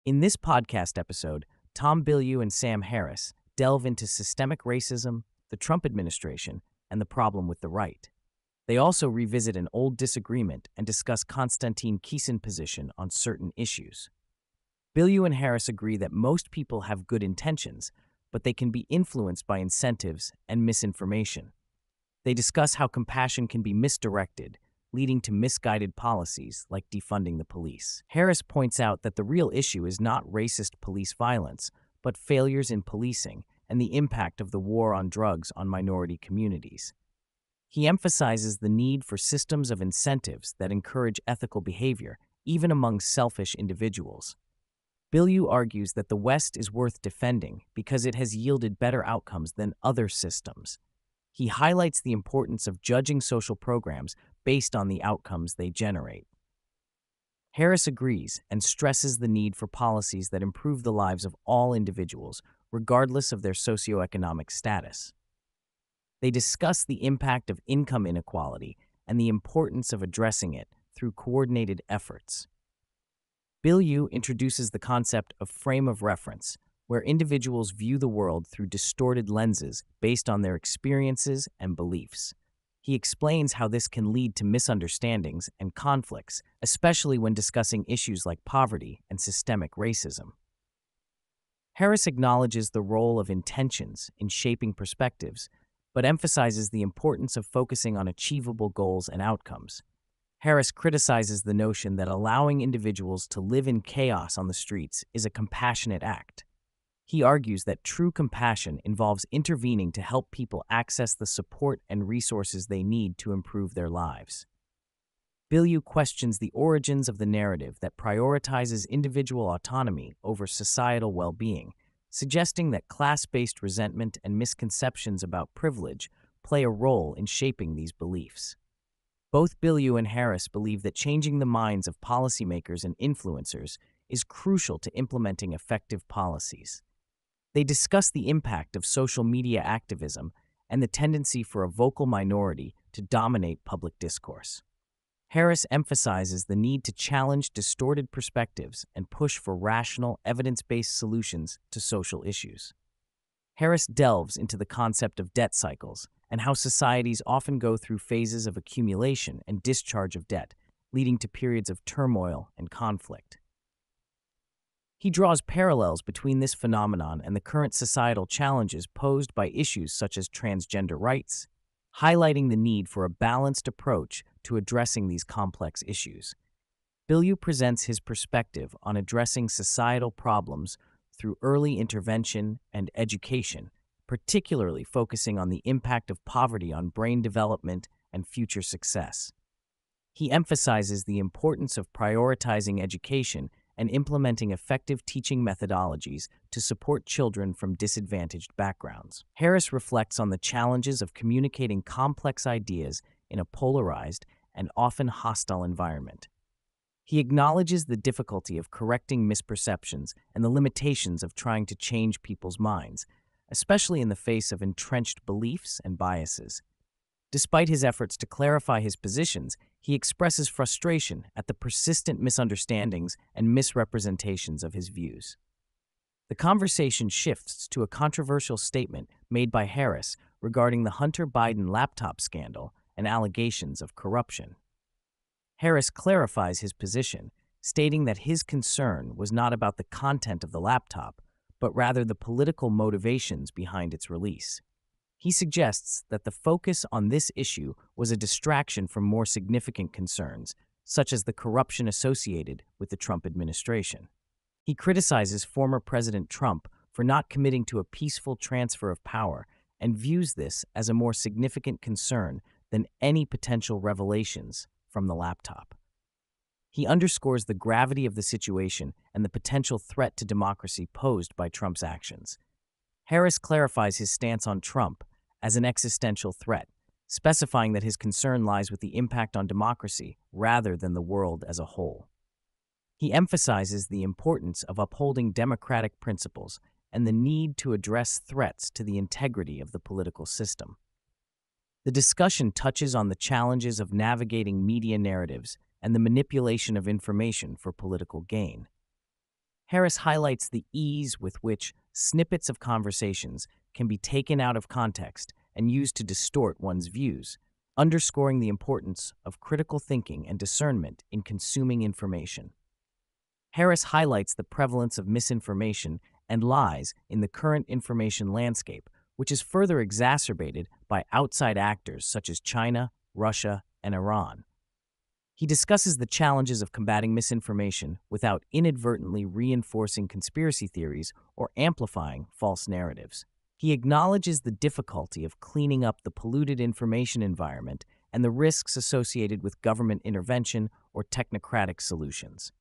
In this podcast episode, Bilyeu and Sam Harris delve into systemic racism, the Trump administration, and the problem with the right. They also revisit an old disagreement and discuss Konstantin Kisin's position on certain issues. Bilyeu and Harris agree that most people have good intentions, but they can be influenced by incentives and misinformation. They discuss how compassion can be misdirected, leading to misguided policies like defunding the police. Harris points out that the real issue is not racist police violence, but failures in policing and the impact of the war on drugs on minority communities. He emphasizes the need for systems of incentives that encourage ethical behavior, even among selfish individuals. Bilyeu argues that the West is worth defending because it has yielded better outcomes than other systems. He highlights the importance of judging social programs based on the outcomes they generate. Harris agrees and stresses the need for policies that improve the lives of all individuals, regardless of their socioeconomic status. They discuss the impact of income inequality and the importance of addressing it through coordinated efforts. Bilyeu introduces the concept of frame of reference, where individuals view the world through distorted lenses based on their experiences and beliefs. He explains how this can lead to misunderstandings and conflicts, especially when discussing issues like poverty and systemic racism. Harris acknowledges the role of intentions in shaping perspectives, but emphasizes the importance of focusing on achievable goals and outcomes. Harris criticizes the notion that allowing individuals to live in chaos on the streets is a compassionate act. He argues that true compassion involves intervening to help people access the support and resources they need to improve their lives. Bilyeu questions the origins of the narrative that prioritizes individual autonomy over societal well-being, suggesting that class-based resentment and misconceptions about privilege play a role in shaping these beliefs. Both Bilyeu and Harris believe that changing the minds of policymakers and influencers is crucial to implementing effective policies. They discuss the impact of social media activism and the tendency for a vocal minority to dominate public discourse. Harris emphasizes the need to challenge distorted perspectives and push for rational, evidence-based solutions to social issues. Harris delves into the concept of debt cycles and how societies often go through phases of accumulation and discharge of debt, leading to periods of turmoil and conflict. He draws parallels between this phenomenon and the current societal challenges posed by issues such as transgender rights, highlighting the need for a balanced approach to addressing these complex issues. Bilyeu presents his perspective on addressing societal problems through early intervention and education, particularly focusing on the impact of poverty on brain development and future success. He emphasizes the importance of prioritizing education and implementing effective teaching methodologies to support children from disadvantaged backgrounds. Harris reflects on the challenges of communicating complex ideas in a polarized and often hostile environment. He acknowledges the difficulty of correcting misperceptions and the limitations of trying to change people's minds, especially in the face of entrenched beliefs and biases. Despite his efforts to clarify his positions, he expresses frustration at the persistent misunderstandings and misrepresentations of his views. The conversation shifts to a controversial statement made by Harris regarding the Hunter Biden laptop scandal and allegations of corruption. Harris clarifies his position, stating that his concern was not about the content of the laptop, but rather the political motivations behind its release. He suggests that the focus on this issue was a distraction from more significant concerns, such as the corruption associated with the Trump administration. He criticizes former President Trump for not committing to a peaceful transfer of power and views this as a more significant concern than any potential revelations from the laptop. He underscores the gravity of the situation and the potential threat to democracy posed by Trump's actions. Harris clarifies his stance on Trump as an existential threat, specifying that his concern lies with the impact on democracy rather than the world as a whole. He emphasizes the importance of upholding democratic principles and the need to address threats to the integrity of the political system. The discussion touches on the challenges of navigating media narratives and the manipulation of information for political gain. Harris highlights the ease with which snippets of conversations can be taken out of context and used to distort one's views, underscoring the importance of critical thinking and discernment in consuming information. Harris highlights the prevalence of misinformation and lies in the current information landscape, which is further exacerbated by outside actors such as China, Russia, and Iran. He discusses the challenges of combating misinformation without inadvertently reinforcing conspiracy theories or amplifying false narratives. He acknowledges the difficulty of cleaning up the polluted information environment and the risks associated with government intervention or technocratic solutions.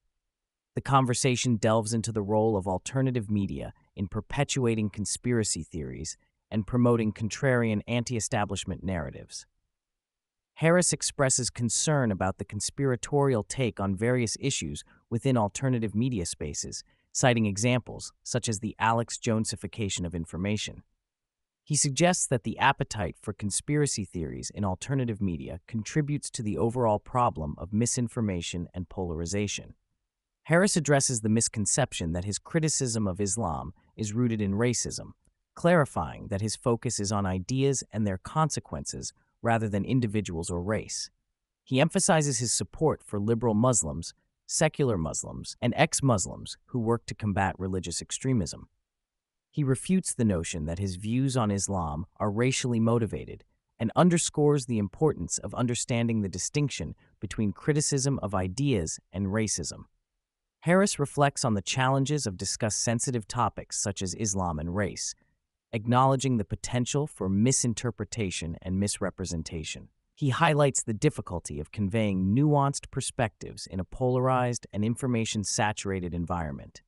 The conversation delves into the role of alternative media in perpetuating conspiracy theories and promoting contrarian anti-establishment narratives. Harris expresses concern about the conspiratorial take on various issues within alternative media spaces, citing examples such as the Alex Jonesification of information. He suggests that the appetite for conspiracy theories in alternative media contributes to the overall problem of misinformation and polarization. Harris addresses the misconception that his criticism of Islam is rooted in racism, clarifying that his focus is on ideas and their consequences rather than individuals or race. He emphasizes his support for liberal Muslims, secular Muslims, and ex-Muslims who work to combat religious extremism. He refutes the notion that his views on Islam are racially motivated and underscores the importance of understanding the distinction between criticism of ideas and racism. Harris reflects on the challenges of discussing sensitive topics such as Islam and race, acknowledging the potential for misinterpretation and misrepresentation. He highlights the difficulty of conveying nuanced perspectives in a polarized and information-saturated environment.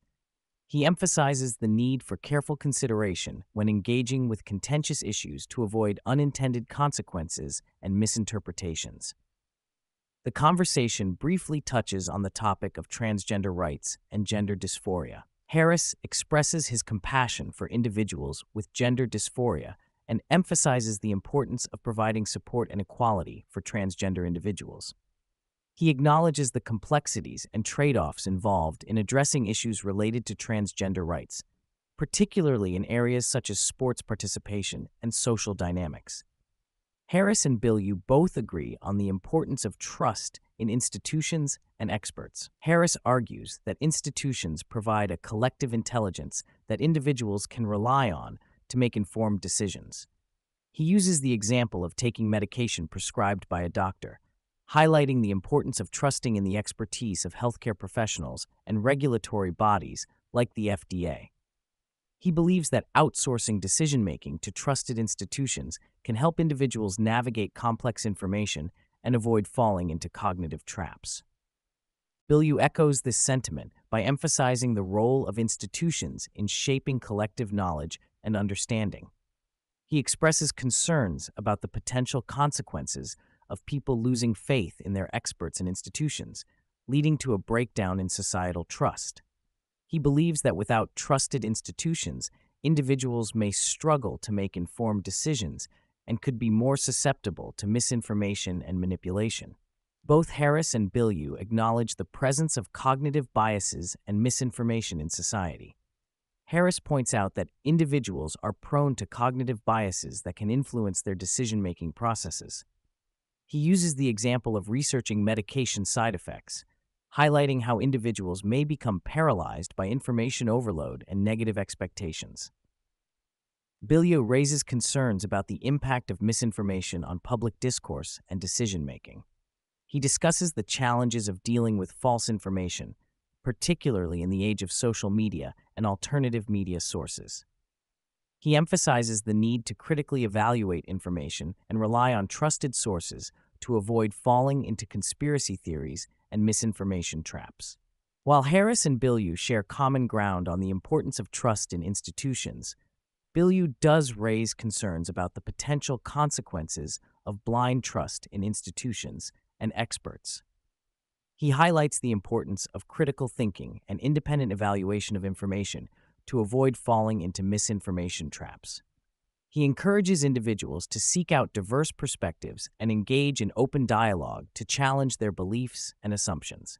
He emphasizes the need for careful consideration when engaging with contentious issues to avoid unintended consequences and misinterpretations. The conversation briefly touches on the topic of transgender rights and gender dysphoria. Harris expresses his compassion for individuals with gender dysphoria and emphasizes the importance of providing support and equality for transgender individuals. He acknowledges the complexities and trade-offs involved in addressing issues related to transgender rights, particularly in areas such as sports participation and social dynamics. Harris and Bilyeu both agree on the importance of trust in institutions and experts. Harris argues that institutions provide a collective intelligence that individuals can rely on to make informed decisions. He uses the example of taking medication prescribed by a doctor, highlighting the importance of trusting in the expertise of healthcare professionals and regulatory bodies like the FDA. He believes that outsourcing decision-making to trusted institutions can help individuals navigate complex information and avoid falling into cognitive traps. Bilyeu echoes this sentiment by emphasizing the role of institutions in shaping collective knowledge and understanding. He expresses concerns about the potential consequences of people losing faith in their experts and institutions, leading to a breakdown in societal trust. He believes that without trusted institutions, individuals may struggle to make informed decisions and could be more susceptible to misinformation and manipulation. Both Harris and Bilyeu acknowledge the presence of cognitive biases and misinformation in society. Harris points out that individuals are prone to cognitive biases that can influence their decision-making processes. He uses the example of researching medication side effects, highlighting how individuals may become paralyzed by information overload and negative expectations. Bilyeu raises concerns about the impact of misinformation on public discourse and decision-making. He discusses the challenges of dealing with false information, particularly in the age of social media and alternative media sources. He emphasizes the need to critically evaluate information and rely on trusted sources to avoid falling into conspiracy theories and misinformation traps. While Harris and Bilyeu share common ground on the importance of trust in institutions, Bilyeu does raise concerns about the potential consequences of blind trust in institutions and experts. He highlights the importance of critical thinking and independent evaluation of information to avoid falling into misinformation traps. He encourages individuals to seek out diverse perspectives and engage in open dialogue to challenge their beliefs and assumptions.